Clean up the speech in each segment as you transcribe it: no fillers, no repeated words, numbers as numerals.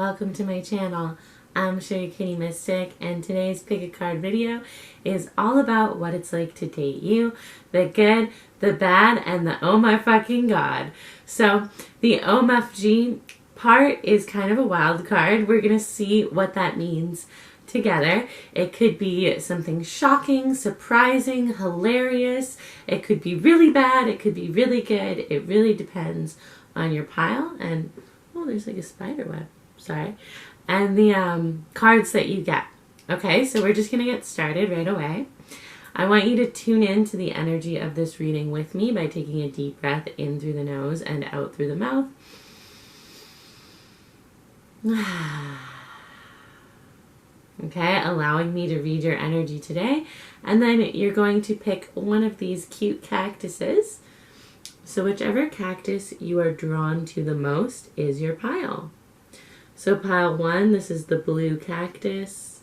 welcome to my channel. I'm Sugar Kitty Mystic, and today's pick a card video is all about what it's like to date you, the good, the bad, and the oh my fucking god. So the OMFG part is kind of a wild card. We're gonna see what that means together. It could be something shocking, surprising, hilarious. It could be really bad. It could be really good. It really depends on your pile. And oh, there's like a spider web. Sorry. And the cards that you get. Okay, so we're just gonna get started right away. I want you to tune in to the energy of this reading with me by taking a deep breath in through the nose and out through the mouth. Okay, allowing me to read your energy today. And then you're going to pick one of these cute cactuses. So whichever cactus you are drawn to the most is your pile. So pile 1, this is the blue cactus.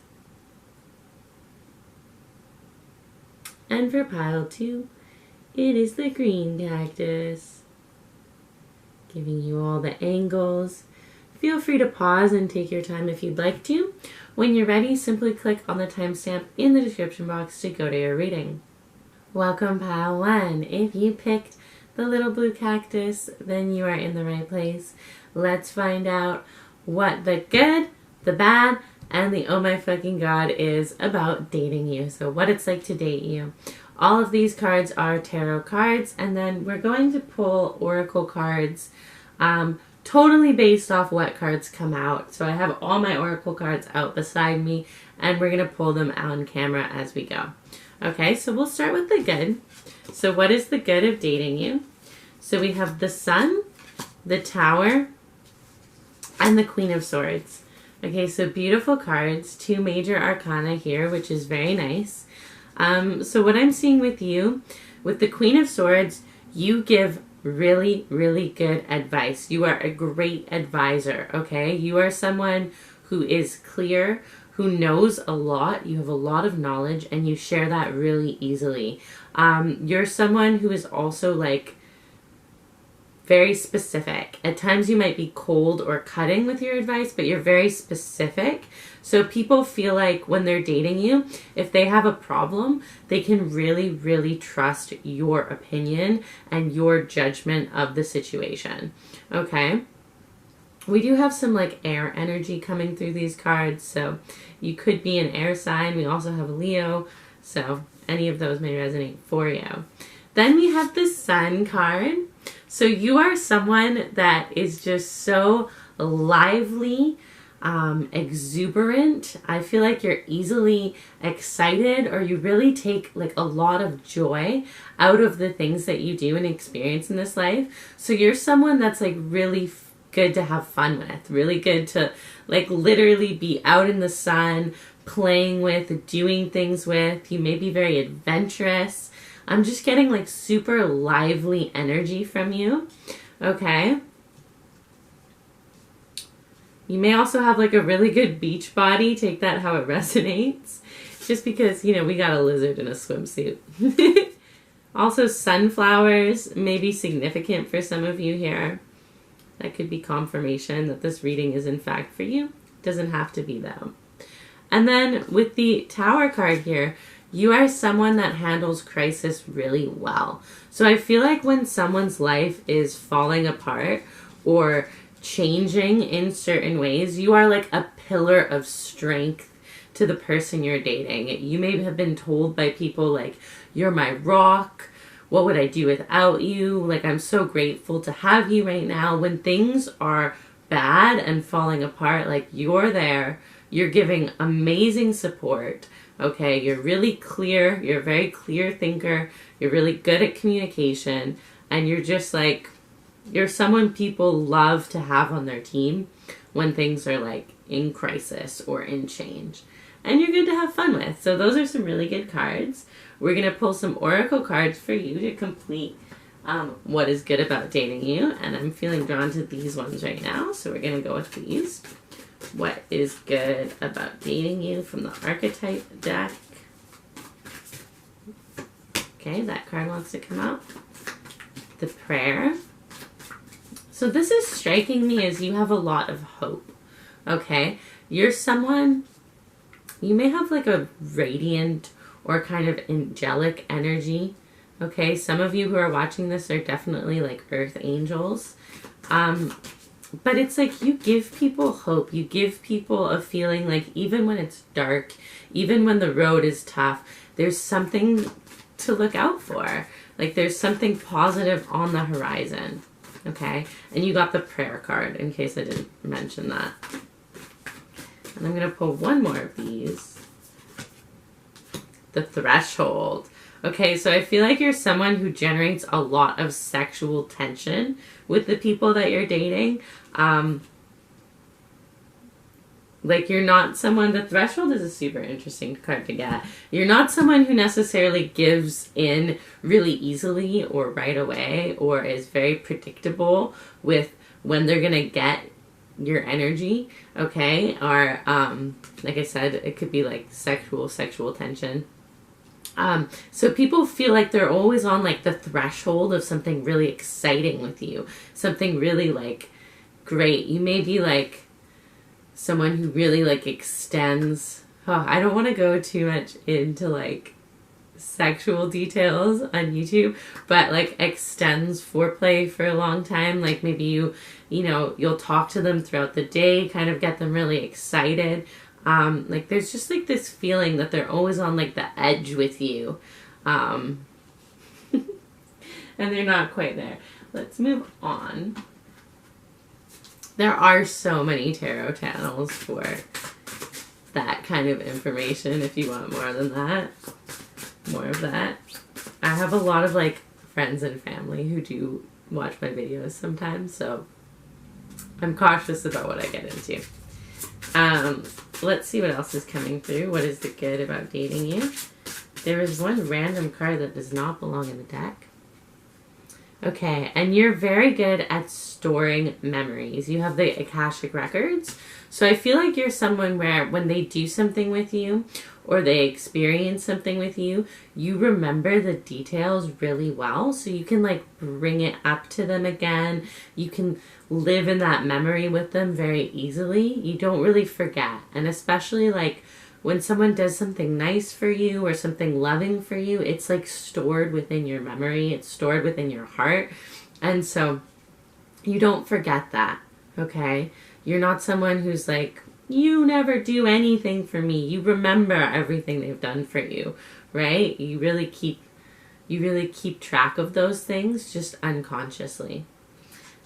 And for pile 2, it is the green cactus. Giving you all the angles. Feel free to pause and take your time if you'd like to. When you're ready, simply click on the timestamp in the description box to go to your reading. Welcome pile 1. If you picked the little blue cactus, then you are in the right place. Let's find out what the good, the bad, and the oh my fucking god is about dating you. So what it's like to date you. All of these cards are tarot cards, and then we're going to pull oracle cards totally based off what cards come out. So I have all my oracle cards out beside me, and we're going to pull them on camera as we go. Okay, so we'll start with the good. So what is the good of dating you? So we have the Sun, the Tower, and the Queen of Swords. Okay, so beautiful cards, 2 major arcana here, which is very nice. So what I'm seeing with you, with the Queen of Swords, you give really, really good advice. You are a great advisor, okay? You are someone who is clear, who knows a lot. You have a lot of knowledge, and you share that really easily. You're someone who is also like very specific. At times you might be cold or cutting with your advice, but you're very specific. So people feel like when they're dating you, if they have a problem, they can really, really trust your opinion and your judgment of the situation. Okay? We do have some like air energy coming through these cards, so you could be an air sign. We also have a Leo, so any of those may resonate for you. Then we have the Sun card. So you are someone that is just so lively, exuberant. I feel like you're easily excited, or you really take like a lot of joy out of the things that you do and experience in this life. So you're someone that's like really good to have fun with, really good to like literally be out in the sun, playing with, doing things with. You may be very adventurous. I'm just getting like super lively energy from you. Okay. You may also have like a really good beach body. Take that how it resonates. Just because, you know, we got a lizard in a swimsuit. Also, sunflowers may be significant for some of you here. That could be confirmation that this reading is in fact for you. Doesn't have to be though. And then with the Tower card here, you are someone that handles crisis really well. So I feel like when someone's life is falling apart or changing in certain ways, you are like a pillar of strength to the person you're dating. You may have been told by people like, you're my rock. What would I do without you? Like, I'm so grateful to have you right now. When things are bad and falling apart, like you're there, you're giving amazing support. Okay, you're really clear, you're a very clear thinker, you're really good at communication, and you're just like, you're someone people love to have on their team when things are like in crisis or in change. And you're good to have fun with. So those are some really good cards. We're going to pull some oracle cards for you to complete what is good about dating you. And I'm feeling drawn to these ones right now, so we're going to go with these. What is good about dating you from the archetype deck. Okay, that card wants to come out. The prayer. So this is striking me as you have a lot of hope. Okay? You're someone, you may have like a radiant or kind of angelic energy. Okay? Some of you who are watching this are definitely like earth angels. But it's like you give people hope. You give people a feeling like even when it's dark, even when the road is tough, there's something to look out for. Like there's something positive on the horizon. Okay? And you got the prayer card in case I didn't mention that. And I'm going to pull one more of these. The threshold. Okay, so I feel like you're someone who generates a lot of sexual tension with the people that you're dating. Like you're not someone, the threshold is a super interesting card to get. You're not someone who necessarily gives in really easily or right away or is very predictable with when they're going to get your energy, okay? Or, like I said, it could be like sexual tension. So people feel like they're always on like the threshold of something really exciting with you. Something really like great. You may be like someone who really like extends. Oh, I don't want to go too much into like sexual details on YouTube, but like extends foreplay for a long time. Like maybe you'll talk to them throughout the day, kind of get them really excited. Like there's just like this feeling that they're always on like the edge with you. And they're not quite there. Let's move on. There are so many tarot channels for that kind of information if you want more than that. More of that. I have a lot of like friends and family who do watch my videos sometimes, so I'm cautious about what I get into. Let's see what else is coming through. What is the good about dating you? There is one random card that does not belong in the deck. Okay, and you're very good at storing memories. You have the Akashic Records. So I feel like you're someone where when they do something with you or they experience something with you, you remember the details really well. So you can like bring it up to them again. You can live in that memory with them very easily. You don't really forget. And especially like when someone does something nice for you or something loving for you, it's like stored within your memory. It's stored within your heart. And so you don't forget that, okay? You're not someone who's like, you never do anything for me. You remember everything they've done for you, right? You really keep track of those things just unconsciously.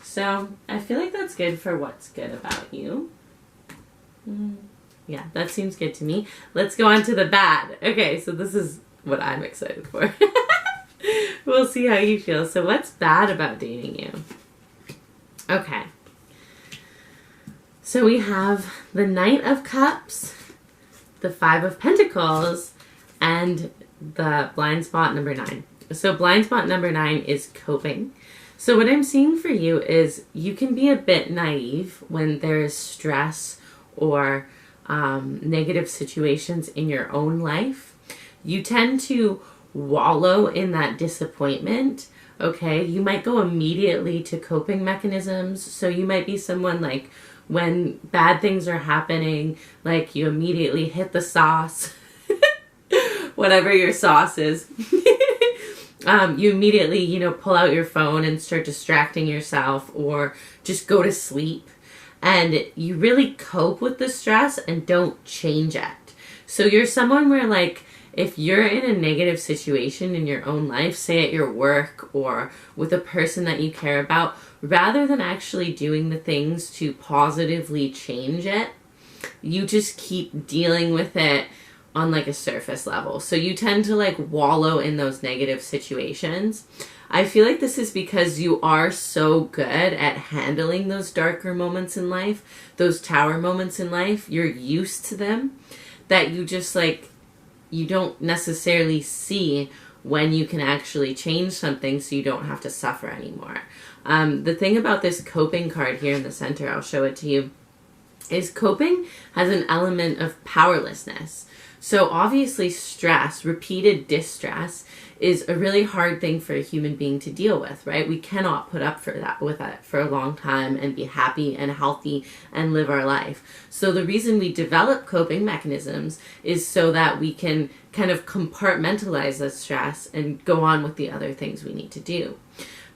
So I feel like that's good for what's good about you. Yeah, that seems good to me. Let's go on to the bad. Okay, so this is what I'm excited for. We'll see how you feel. So what's bad about dating you? Okay. So we have the Knight of Cups, the Five of Pentacles, and the blind spot number 9. So blind spot number 9 is coping. So what I'm seeing for you is you can be a bit naive when there is stress or negative situations in your own life. You tend to wallow in that disappointment, okay? You might go immediately to coping mechanisms. So you might be someone like when bad things are happening, like you immediately hit the sauce, whatever your sauce is. You immediately, pull out your phone and start distracting yourself or just go to sleep. And you really cope with the stress and don't change it. So you're someone where like, if you're in a negative situation in your own life, say at your work or with a person that you care about, rather than actually doing the things to positively change it, you just keep dealing with it on like a surface level. So you tend to like wallow in those negative situations. I feel like this is because you are so good at handling those darker moments in life, those tower moments in life. You're used to them, that you just like, you don't necessarily see when you can actually change something so you don't have to suffer anymore. The thing about this coping card here in the center, I'll show it to you, is coping has an element of powerlessness. So obviously stress, repeated distress, is a really hard thing for a human being to deal with, right? We cannot put up with that for a long time and be happy and healthy and live our life. So the reason we develop coping mechanisms is so that we can kind of compartmentalize the stress and go on with the other things we need to do.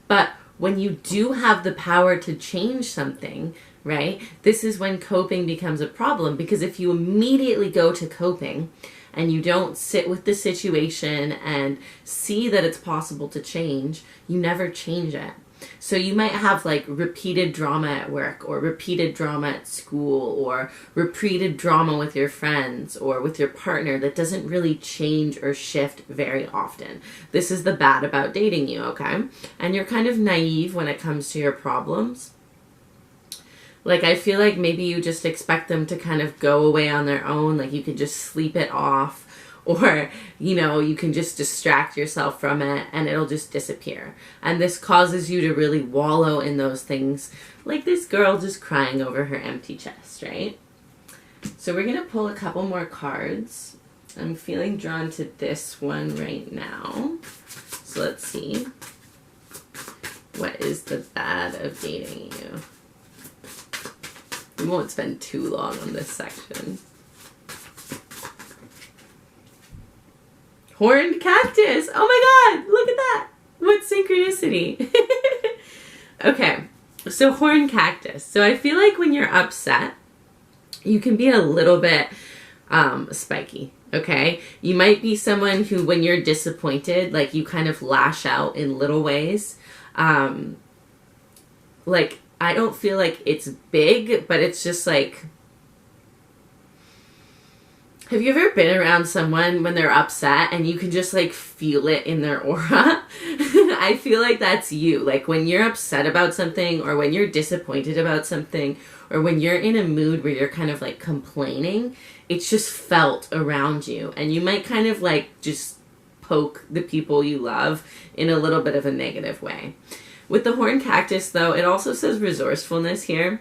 But when you do have the power to change something, right, this is when coping becomes a problem, because if you immediately go to coping and you don't sit with the situation and see that it's possible to change, you never change it. So you might have like repeated drama at work, or repeated drama at school, or repeated drama with your friends or with your partner that doesn't really change or shift very often. This is the bad about dating you, okay? And you're kind of naive when it comes to your problems. Like, I feel like maybe you just expect them to kind of go away on their own. Like, you could just sleep it off, or, you know, you can just distract yourself from it and it'll just disappear. And this causes you to really wallow in those things, like this girl just crying over her empty chest, right? So we're going to pull a couple more cards. I'm feeling drawn to this one right now. So let's see. What is the bad of dating you? We won't spend too long on this section. Horned cactus. Oh my god, look at that. What synchronicity. Okay, so horned cactus. So I feel like when you're upset, you can be a little bit spiky, okay? You might be someone who, when you're disappointed, like, you kind of lash out in little ways. Like, I don't feel like it's big, but it's just like, have you ever been around someone when they're upset and you can just like feel it in their aura? I feel like that's you. Like, when you're upset about something, or when you're disappointed about something, or when you're in a mood where you're kind of like complaining, it's just felt around you. And you might kind of like just poke the people you love in a little bit of a negative way. With the horned cactus, though, it also says resourcefulness here.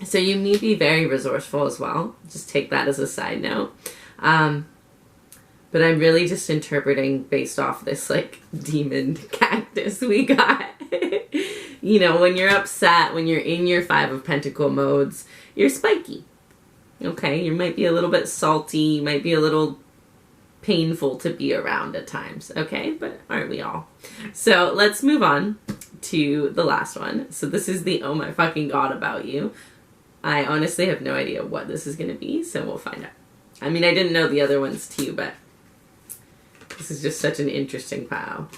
So you may be very resourceful as well. Just take that as a side note. But I'm really just interpreting based off this, like, demon cactus we got. You know, when you're upset, when you're in your Five of Pentacle modes, you're spiky. Okay? You might be a little bit salty. You might be a little painful to be around at times. Okay? But aren't we all? So let's move on to the last one. So this is the oh my fucking god about you. I honestly have no idea what this is going to be, so we'll find out. I mean, I didn't know the other ones too, but this is just such an interesting pile.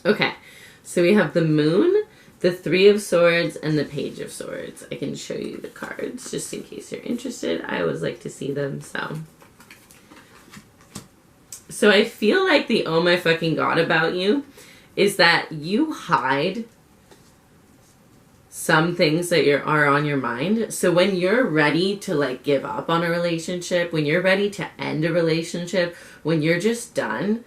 Okay, so we have the Moon, the Three of Swords, and the Page of Swords. I can show you the cards just in case you're interested. I always like to see them, so. So I feel like the oh my fucking god about you is that you hide some things that are on your mind. So when you're ready to like give up on a relationship, when you're ready to end a relationship, when you're just done,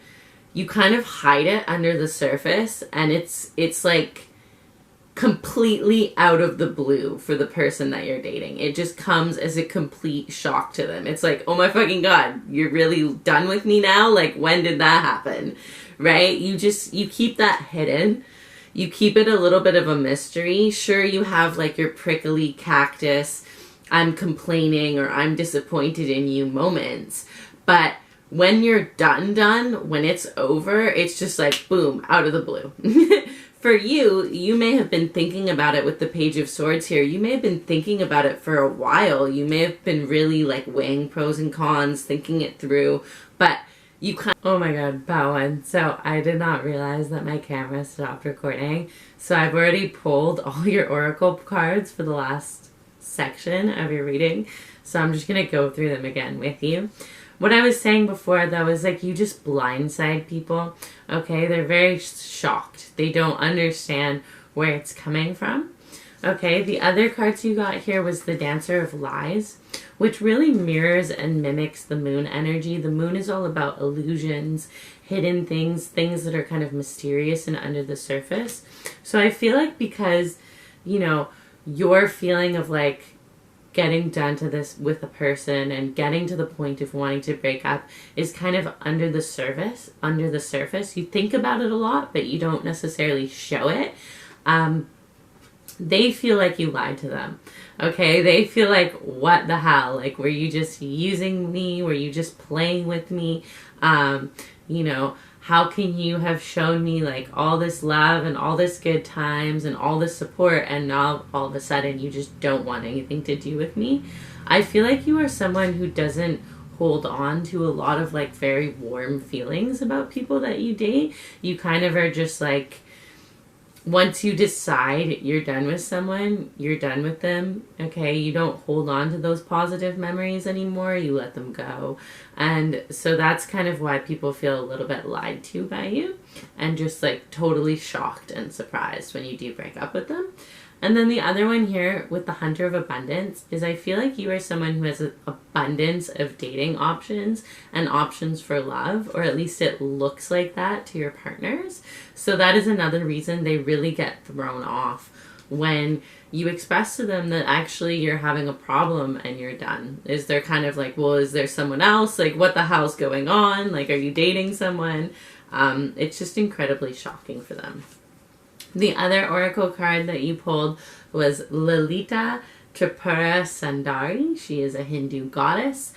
you kind of hide it under the surface, and it's like completely out of the blue for the person that you're dating. It just comes as a complete shock to them. It's like, oh my fucking god, you're really done with me now? Like, when did that happen? Right? You keep that hidden. You keep it a little bit of a mystery. Sure, you have like your prickly cactus, I'm complaining or I'm disappointed in you moments. But when you're done, when it's over, it's just like, boom, out of the blue. For you, you may have been thinking about it with the Page of Swords here. You may have been thinking about it for a while. You may have been really like weighing pros and cons, thinking it through. But you kind of, oh my god, Bowen. So I did not realize that my camera stopped recording. So I've already pulled all your oracle cards for the last section of your reading. So I'm just going to go through them again with you. What I was saying before, though, is like you just blindside people, okay? They're very shocked. They don't understand where it's coming from, okay? The other cards you got here was the Dancer of Lies, which really mirrors and mimics the Moon energy. The Moon is all about illusions, hidden things, things that are kind of mysterious and under the surface. So I feel like because, you know, your feeling of like getting done to this with a person and getting to the point of wanting to break up is kind of under the surface. You think about it a lot, but you don't necessarily show it. They feel like you lied to them. Okay, they feel like, what the hell? Like, were you just using me? Were you just playing with me? You know, how can you have shown me like all this love and all this good times and all this support, and now all of a sudden you just don't want anything to do with me? I feel like you are someone who doesn't hold on to a lot of like very warm feelings about people that you date. You kind of are just like, once you decide you're done with someone, you're done with them, okay? You don't hold on to those positive memories anymore. You let them go. And so that's kind of why people feel a little bit lied to by you and just like totally shocked and surprised when you do break up with them. And then the other one here with the Hunter of Abundance is I feel like you are someone who has an abundance of dating options and options for love, or at least it looks like that to your partners. So that is another reason they really get thrown off when you express to them that actually you're having a problem and you're done. Is they're kind of like, well, is there someone else? Like, what the hell's going on? Like, are you dating someone? It's just incredibly shocking for them. The other oracle card that you pulled was Lalita Tripura Sundari. She is a Hindu goddess.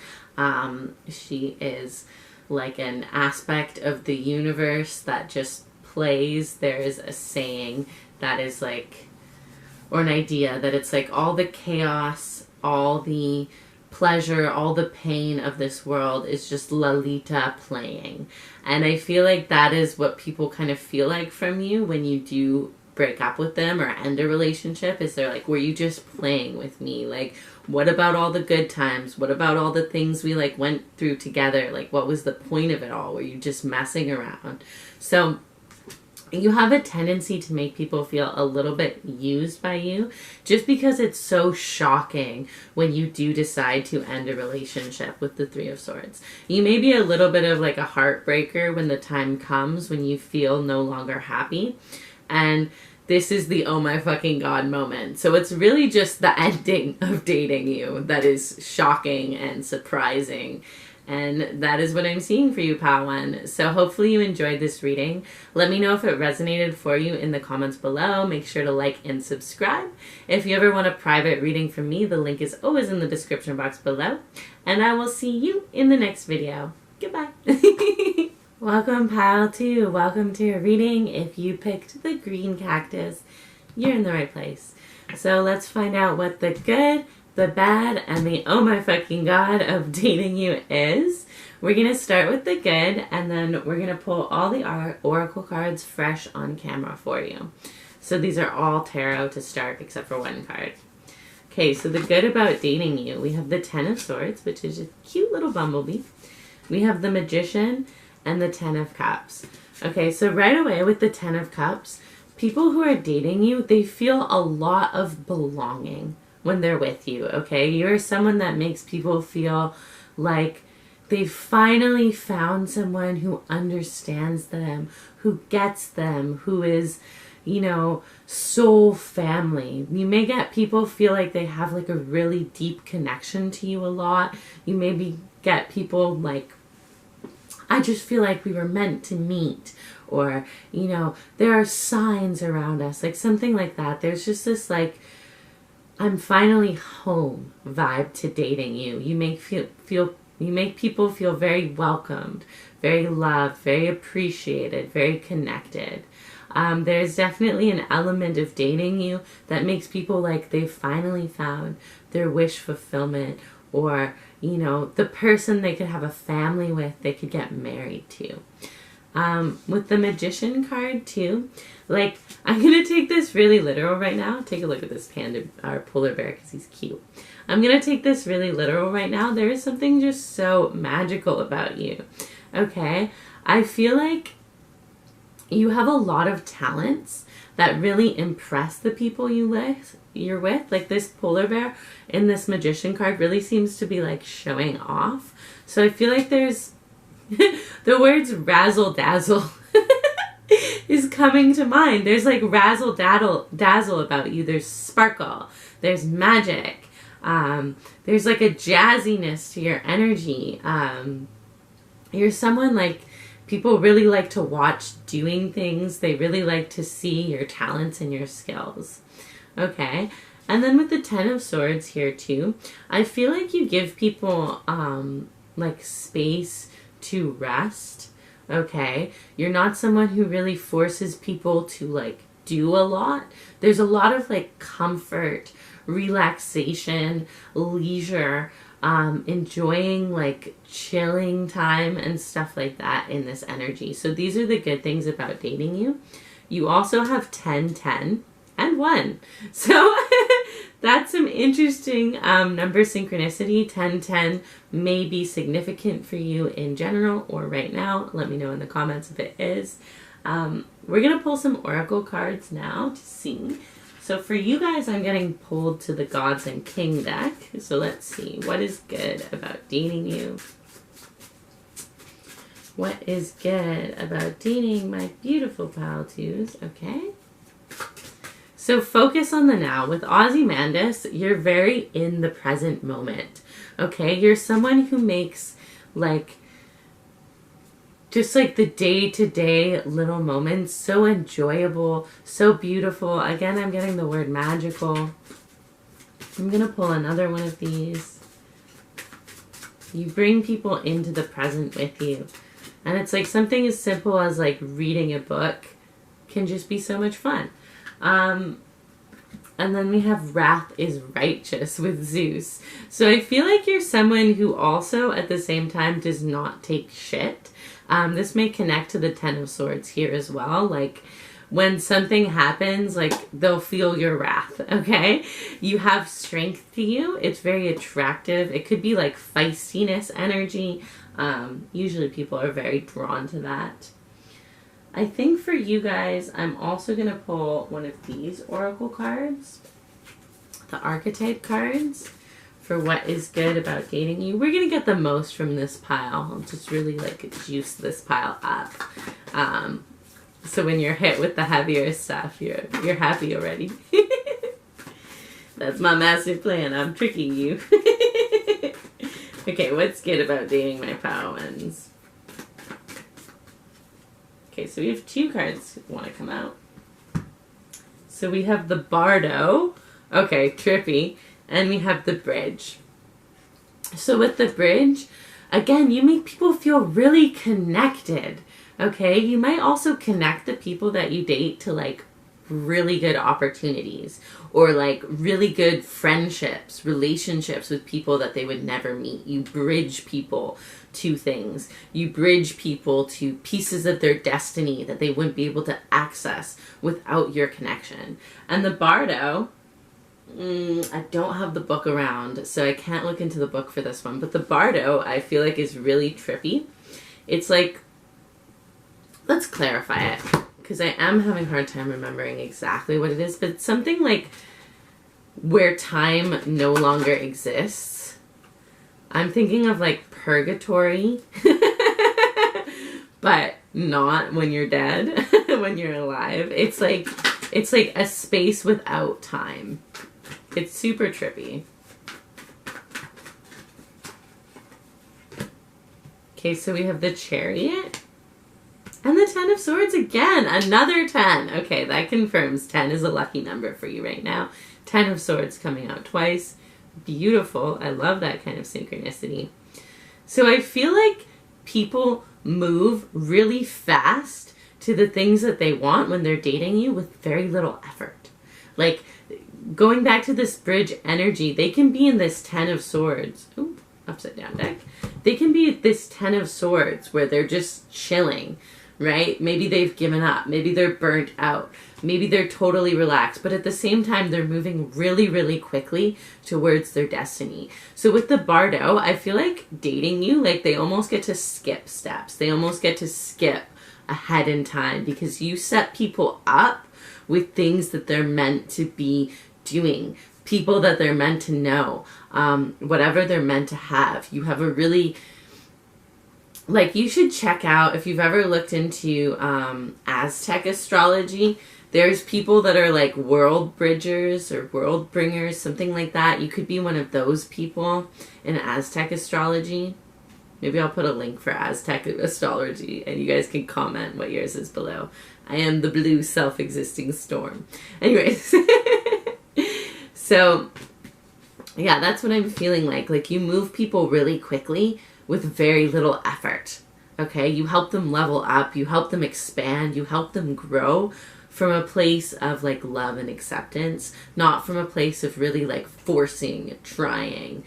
She is like an aspect of the universe that just plays. There is a saying that is like, or an idea that it's like all the chaos, all the pleasure, all the pain of this world is just Lalita playing. And I feel like that is what people kind of feel like from you when you do break up with them or end a relationship, is they're like, were you just playing with me? Like, what about all the good times? What about all the things we like went through together? Like, what was the point of it all? Were you just messing around? So you have a tendency to make people feel a little bit used by you just because it's so shocking when you do decide to end a relationship with the Three of Swords. You may be a little bit of like a heartbreaker when the time comes when you feel no longer happy. And this is the oh my fucking god moment. So it's really just the ending of dating you that is shocking and surprising. And that is what I'm seeing for you, Pawan. So hopefully you enjoyed this reading. Let me know if it resonated for you in the comments below. Make sure to like and subscribe. If you ever want a private reading from me, the link is always in the description box below. And I will see you in the next video. Goodbye. Welcome, Pile 2. Welcome to your reading. If you picked the green cactus, you're in the right place. So let's find out what the good, the bad, and the oh my fucking god of dating you is. We're going to start with the good, and then we're going to pull all the oracle cards fresh on camera for you. So these are all tarot to start except for one card. Okay, so the good about dating you. We have the Ten of Swords, which is a cute little bumblebee. We have the Magician and the Ten of Cups. Okay, so right away with the Ten of Cups, people who are dating you, they feel a lot of belonging when they're with you, okay? You're someone that makes people feel like they finally found someone who understands them, who gets them, who is, you know, soul family. You may get people feel like they have like a really deep connection to you a lot. You maybe get people like, I just feel like we were meant to meet, or, you know, there are signs around us, like something like that. There's just this like, I'm finally home vibe to dating you. You make people feel very welcomed, very loved, very appreciated, very connected. There's definitely an element of dating you that makes people like they've finally found their wish fulfillment, or, you know, the person they could have a family with, they could get married to. With the Magician card too, like, I'm going to take this really literal right now. Take a look at this panda, or polar bear, because he's cute. I'm going to take this really literal right now. There is something just so magical about you, okay? I feel like you have a lot of talents that really impress the people you're with. Like this polar bear in this Magician card really seems to be like showing off. So I feel like there's the words razzle dazzle is coming to mind. There's like razzle dazzle about you. There's sparkle. There's magic. There's like a jazziness to your energy. You're someone like people really like to watch doing things. They really like to see your talents and your skills. Okay. And then with the Ten of Swords here too, I feel like you give people like space to rest. Okay. You're not someone who really forces people to like do a lot. There's a lot of like comfort, relaxation, leisure, enjoying like chilling time and stuff like that in this energy. So these are the good things about dating you. You also have 10, 10, and 1. So that's some interesting number synchronicity. 10, 10 may be significant for you in general or right now. Let me know in the comments if it is. We're going to pull some oracle cards now to see. So for you guys, I'm getting pulled to the Gods and King deck. So let's see. What is good about dating you? What is good about dating my beautiful pal twos? Okay. So focus on the now. With Ozymandias, you're very in the present moment. Okay. You're someone who makes like just like the day-to-day little moments so enjoyable, so beautiful. Again, I'm getting the word magical. I'm going to pull another one of these. You bring people into the present with you. And it's like something as simple as like reading a book can just be so much fun. And then we have Wrath is Righteous with Zeus. So I feel like you're someone who also at the same time does not take shit. This may connect to the Ten of Swords here as well. Like when something happens, like they'll feel your wrath, okay? You have strength to you. It's very attractive. It could be like feistiness energy. Usually people are very drawn to that. I think for you guys, I'm also going to pull one of these oracle cards. The archetype cards. For what is good about dating you. We're going to get the most from this pile. I'll just really like juice this pile up. So when you're hit with the heavier stuff, you're happy already. That's my master plan. I'm tricking you. Okay, what's good about dating my pal ones? Okay, so we have 2 cards that want to come out. So we have the Bardo. Okay, trippy. And we have the Bridge. So with the Bridge, again, you make people feel really connected. Okay? You might also connect the people that you date to like really good opportunities or like really good friendships, relationships with people that they would never meet. You bridge people to things. You bridge people to pieces of their destiny that they wouldn't be able to access without your connection. And the Bardo, I don't have the book around, so I can't look into the book for this one. But the Bardo, I feel like, is really trippy. It's like, let's clarify it, because I am having a hard time remembering exactly what it is. But it's something like where time no longer exists. I'm thinking of like purgatory, but not when you're dead, when you're alive. It's like a space without time. It's super trippy. Okay, so we have the Chariot. And the Ten of Swords again. Another 10. Okay, that confirms 10 is a lucky number for you right now. 10 of Swords coming out twice. Beautiful. I love that kind of synchronicity. So I feel like people move really fast to the things that they want when they're dating you with very little effort. Like, going back to this Bridge energy, they can be in this 10 of Swords. Ooh, upside down deck. They can be this 10 of Swords where they're just chilling, right? Maybe they've given up. Maybe they're burnt out. Maybe they're totally relaxed. But at the same time, they're moving really, really quickly towards their destiny. So with the Bardo, I feel like dating you, like they almost get to skip steps. They almost get to skip ahead in time because you set people up with things that they're meant to be doing, people that they're meant to know, whatever they're meant to have. You have a really, like, you should check out, if you've ever looked into Aztec astrology, There's people that are like world bridgers or world bringers, something like that. You could be one of those people in Aztec astrology. Maybe I'll put a link for Aztec astrology and you guys can comment what yours is below. I am the blue self-existing storm. Anyways, so yeah, that's what I'm feeling like. Like you move people really quickly with very little effort. Okay, you help them level up, you help them expand, you help them grow from a place of like love and acceptance, not from a place of really like forcing, trying,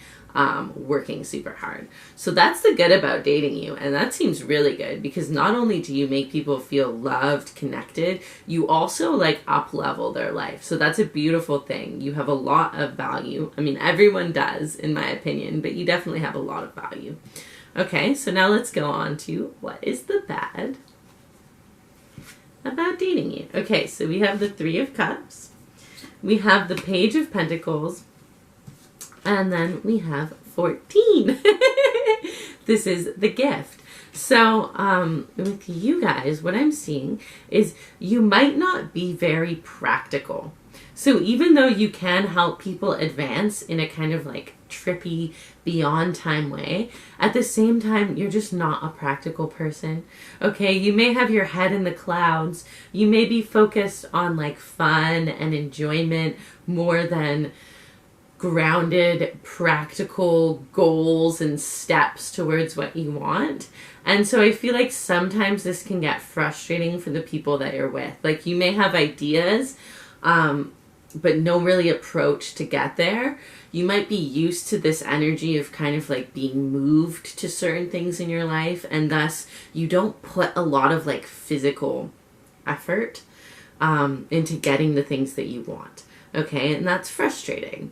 working super hard. So that's the good about dating you. And that seems really good because not only do you make people feel loved, connected, you also like up level their life. So that's a beautiful thing. You have a lot of value. I mean, everyone does in my opinion, but you definitely have a lot of value. Okay, so now let's go on to what is the bad about dating you. Okay, so we have the Three of Cups. We have the Page of Pentacles. And then we have 14. This is the gift. So with you guys, what I'm seeing is you might not be very practical. So even though you can help people advance in a kind of like trippy, beyond time way, at the same time, you're just not a practical person. Okay, you may have your head in the clouds. You may be focused on like fun and enjoyment more than grounded, practical goals and steps towards what you want. And so I feel like sometimes this can get frustrating for the people that you're with. Like you may have ideas, but no really approach to get there. You might be used to this energy of kind of like being moved to certain things in your life, and thus you don't put a lot of like physical effort into getting the things that you want. Okay, and that's frustrating.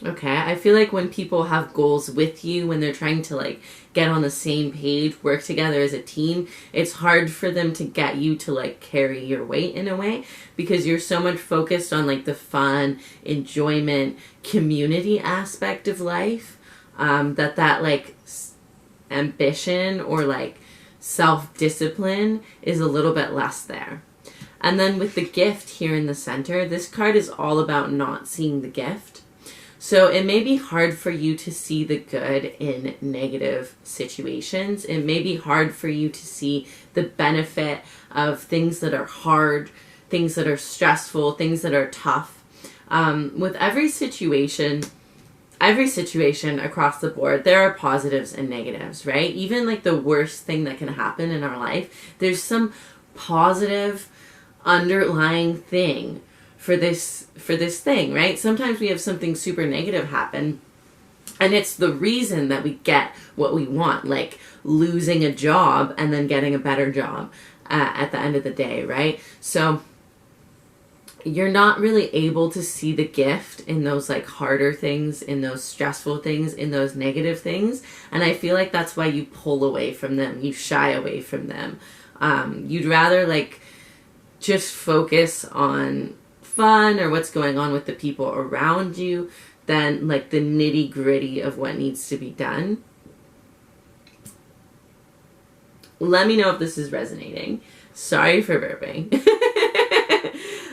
Okay, I feel like when people have goals with you, when they're trying to like get on the same page, work together as a team, it's hard for them to get you to like carry your weight in a way because you're so much focused on like the fun, enjoyment, community aspect of life, that like ambition or like self-discipline is a little bit less there. And then with the gift here in the center, this card is all about not seeing the gift. So it may be hard for you to see the good in negative situations. It may be hard for you to see the benefit of things that are hard, things that are stressful, things that are tough. With every situation across the board, there are positives and negatives, right? Even like the worst thing that can happen in our life, there's some positive underlying thing for this thing, right? Sometimes we have something super negative happen and it's the reason that we get what we want, like losing a job and then getting a better job at the end of the day, right? So you're not really able to see the gift in those like harder things, in those stressful things, in those negative things. And I feel like that's why you pull away from them. You shy away from them. You'd rather like just focus on fun or what's going on with the people around you than like the nitty gritty of what needs to be done. Let me know if this is resonating. Sorry for burping.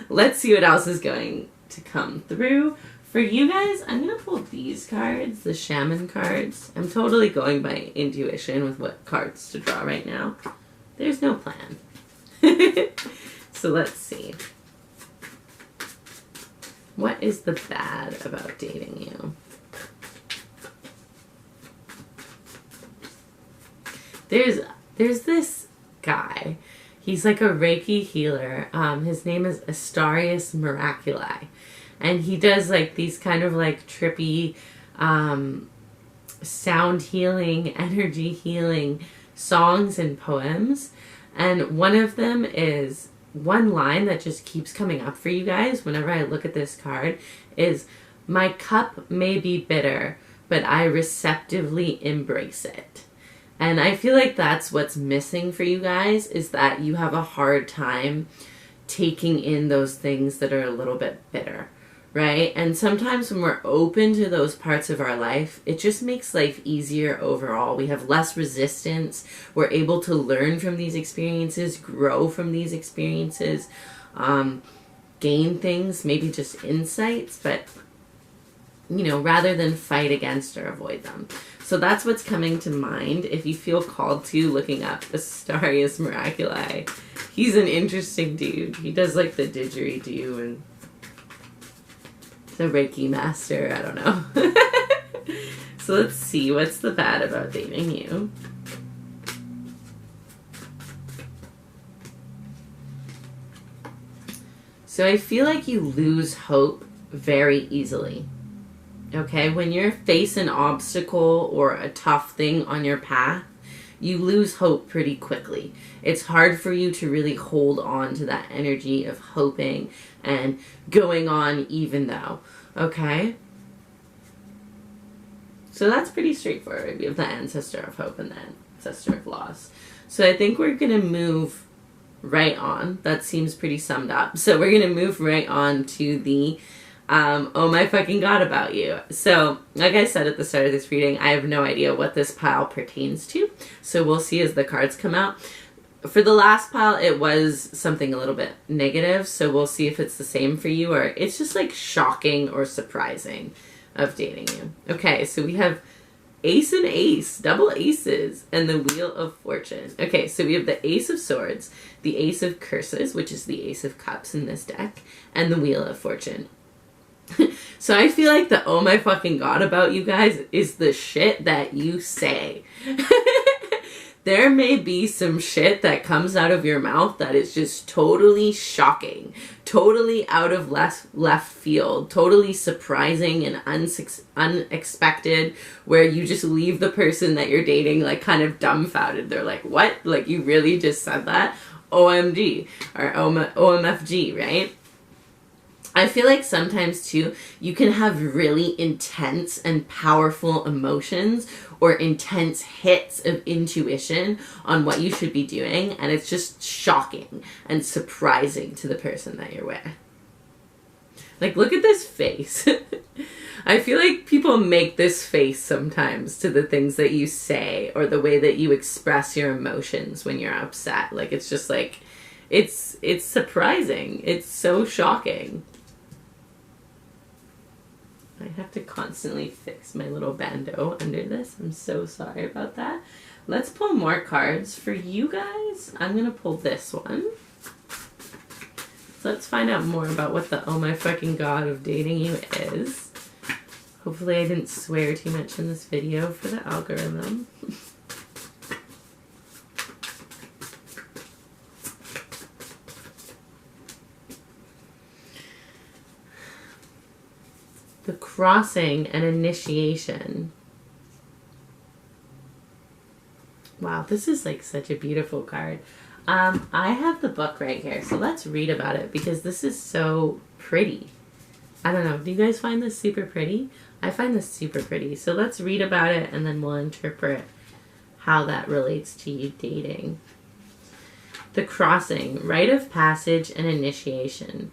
Let's see what else is going to come through. For you guys, I'm going to pull these cards, the shaman cards. I'm totally going by intuition with what cards to draw right now. There's no plan. So let's see. What is the bad about dating you? There's this guy. He's like a Reiki healer. His name is Astarius Miraculi. And he does like these kind of like trippy sound healing, energy healing songs and poems. And one of them is, one line that just keeps coming up for you guys whenever I look at this card is, "My cup may be bitter, but I receptively embrace it." And I feel like that's what's missing for you guys, is that you have a hard time taking in those things that are a little bit bitter, right? And sometimes when we're open to those parts of our life, it just makes life easier overall. We have less resistance. We're able to learn from these experiences, grow from these experiences, gain things, maybe just insights, but, you know, rather than fight against or avoid them. So that's what's coming to mind. If you feel called to looking up Astarius Miraculi, he's an interesting dude. He does like the didgeridoo and the Reiki master. I don't know. So let's see. What's the bad about dating you? So I feel like you lose hope very easily. Okay, when you're facing an obstacle or a tough thing on your path, you lose hope pretty quickly. It's hard for you to really hold on to that energy of hoping and going on even though. Okay? So that's pretty straightforward. We have the ancestor of hope and the ancestor of loss. So I think we're going to move right on. That seems pretty summed up. So we're going to move right on to the oh my fucking god about you. So, like I said at the start of this reading, I have no idea what this pile pertains to. So we'll see as the cards come out. For the last pile, it was something a little bit negative. So we'll see if it's the same for you or it's just like shocking or surprising of dating you. Okay, so we have ace and ace, double aces, and the wheel of fortune. Okay, so we have the ace of swords, the ace of curses, which is the ace of cups in this deck, and the wheel of fortune. So I feel like the oh my fucking god about you guys is the shit that you say. There may be some shit that comes out of your mouth that is just totally shocking, totally out of left field, totally surprising and unexpected, where you just leave the person that you're dating like kind of dumbfounded. They're like, what? Like, you really just said that? OMG or OMFG, right? I feel like sometimes, too, you can have really intense and powerful emotions or intense hits of intuition on what you should be doing, and it's just shocking and surprising to the person that you're with. Like, look at this face. I feel like people make this face sometimes to the things that you say or the way that you express your emotions when you're upset. Like, it's just like, it's surprising. It's so shocking. I have to constantly fix my little bandeau under this. I'm so sorry about that. Let's pull more cards for you guys. I'm going to pull this one. So let's find out more about what the oh my fucking god of dating you is. Hopefully I didn't swear too much in this video for the algorithm. The crossing and initiation. Wow, this is like such a beautiful card. I have the book right here, so let's read about it because this is so pretty. I don't know, do you guys find this super pretty? I find this super pretty. So let's read about it and then we'll interpret how that relates to you dating. The crossing, rite of passage and initiation.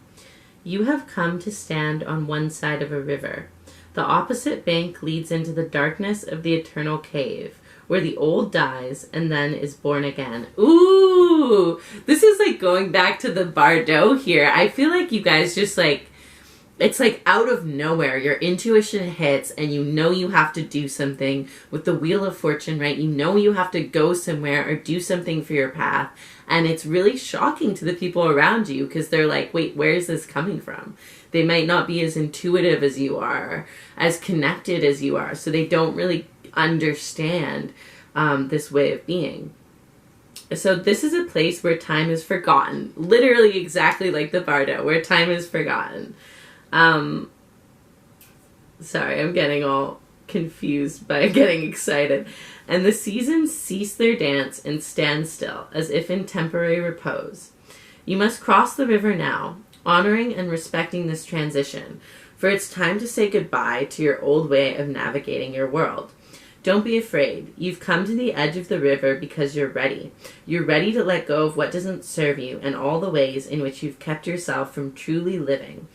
You have come to stand on one side of a river. The opposite bank leads into the darkness of the eternal cave, where the old dies and then is born again. Ooh! This is like going back to the Bardo here. I feel like you guys just like, it's like out of nowhere, your intuition hits and you know you have to do something with the Wheel of Fortune, right? You know you have to go somewhere or do something for your path. And it's really shocking to the people around you because they're like, wait, where is this coming from? They might not be as intuitive as you are, as connected as you are. So they don't really understand this way of being. So this is a place where time is forgotten. Literally exactly like the Bardo, where time is forgotten. Sorry, I'm getting all confused by getting excited. And the seasons cease their dance and stand still, as if in temporary repose. You must cross the river now, honoring and respecting this transition, for it's time to say goodbye to your old way of navigating your world. Don't be afraid. You've come to the edge of the river because you're ready. You're ready to let go of what doesn't serve you and all the ways in which you've kept yourself from truly living.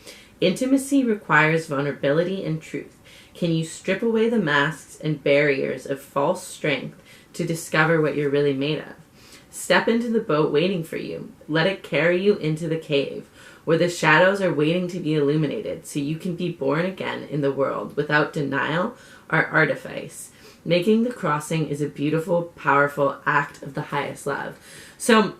Intimacy requires vulnerability and truth. Can you strip away the masks and barriers of false strength to discover what you're really made of? Step into the boat waiting for you. Let it carry you into the cave, where the shadows are waiting to be illuminated, so you can be born again in the world without denial or artifice. Making the crossing is a beautiful, powerful act of the highest love. So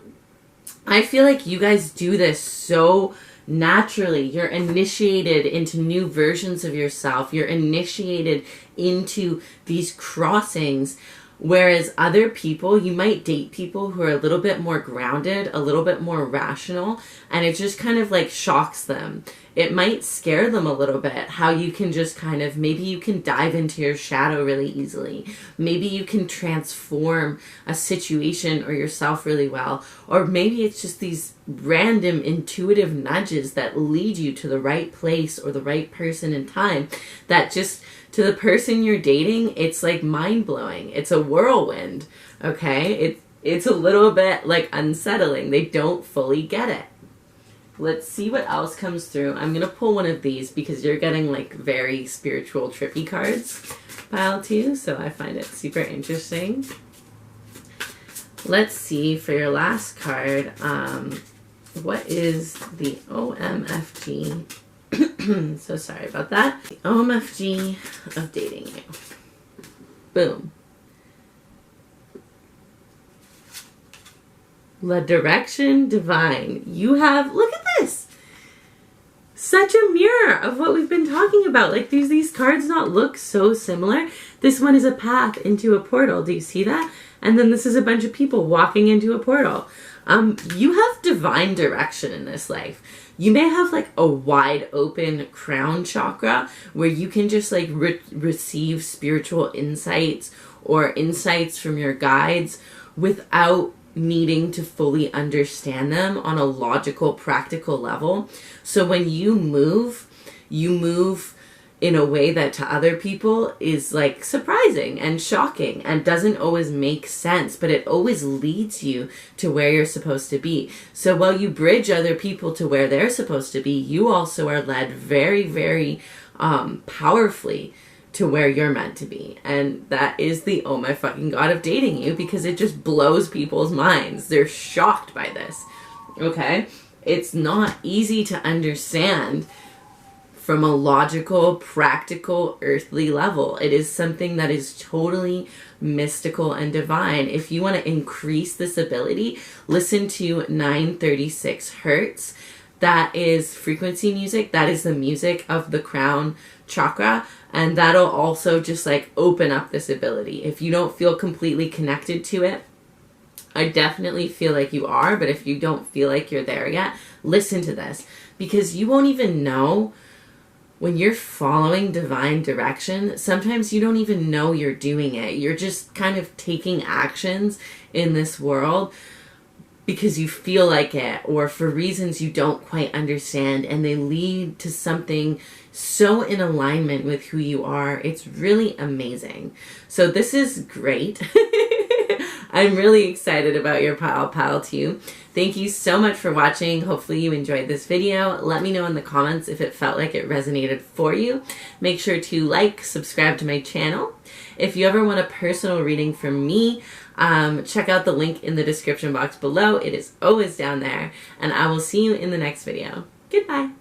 I feel like you guys do this so naturally. You're initiated into new versions of yourself. You're initiated into these crossings. Whereas other people, you might date people who are a little bit more grounded, a little bit more rational, and it just kind of like shocks them. It might scare them a little bit how you can just kind of, maybe you can dive into your shadow really easily. Maybe you can transform a situation or yourself really well. Or maybe it's just these random intuitive nudges that lead you to the right place or the right person in time that just, to the person you're dating, it's like mind-blowing. It's a whirlwind, okay? It's a little bit like unsettling. They don't fully get it. Let's see what else comes through. I'm going to pull one of these because you're getting like very spiritual, trippy cards, pile 2, so I find it super interesting. Let's see for your last card, what is the OMFG? So sorry about that. The OMFG of dating you. Boom. La direction divine. You have, look at this. Such a mirror of what we've been talking about. Like, these cards not look so similar. This one is a path into a portal. Do you see that? And then this is a bunch of people walking into a portal. You have divine direction in this life. You may have like a wide open crown chakra where you can just like receive spiritual insights or insights from your guides without needing to fully understand them on a logical, practical level. So when you move in a way that to other people is like surprising and shocking and doesn't always make sense, but it always leads you to where you're supposed to be. So while you bridge other people to where they're supposed to be, you also are led very, very powerfully to where you're meant to be. And that is the oh my fucking god of dating you, because it just blows people's minds. They're shocked by this. Okay? It's not easy to understand from a logical, practical, earthly level. It is something that is totally mystical and divine. If you want to increase this ability, listen to 936 Hertz. That is frequency music. That is the music of the crown chakra. And that'll also just like open up this ability. If you don't feel completely connected to it, I definitely feel like you are. But if you don't feel like you're there yet, listen to this. Because you won't even know when you're following divine direction. Sometimes you don't even know you're doing it. You're just kind of taking actions in this world because you feel like it, or for reasons you don't quite understand, and they lead to something so in alignment with who you are. It's really amazing. So this is great. I'm really excited about your pile 2. Thank you so much for watching. Hopefully you enjoyed this video. Let me know in the comments if it felt like it resonated for you. Make sure to like, subscribe to my channel. If you ever want a personal reading from me, check out the link in the description box below. It is always down there. And I will see you in the next video. Goodbye.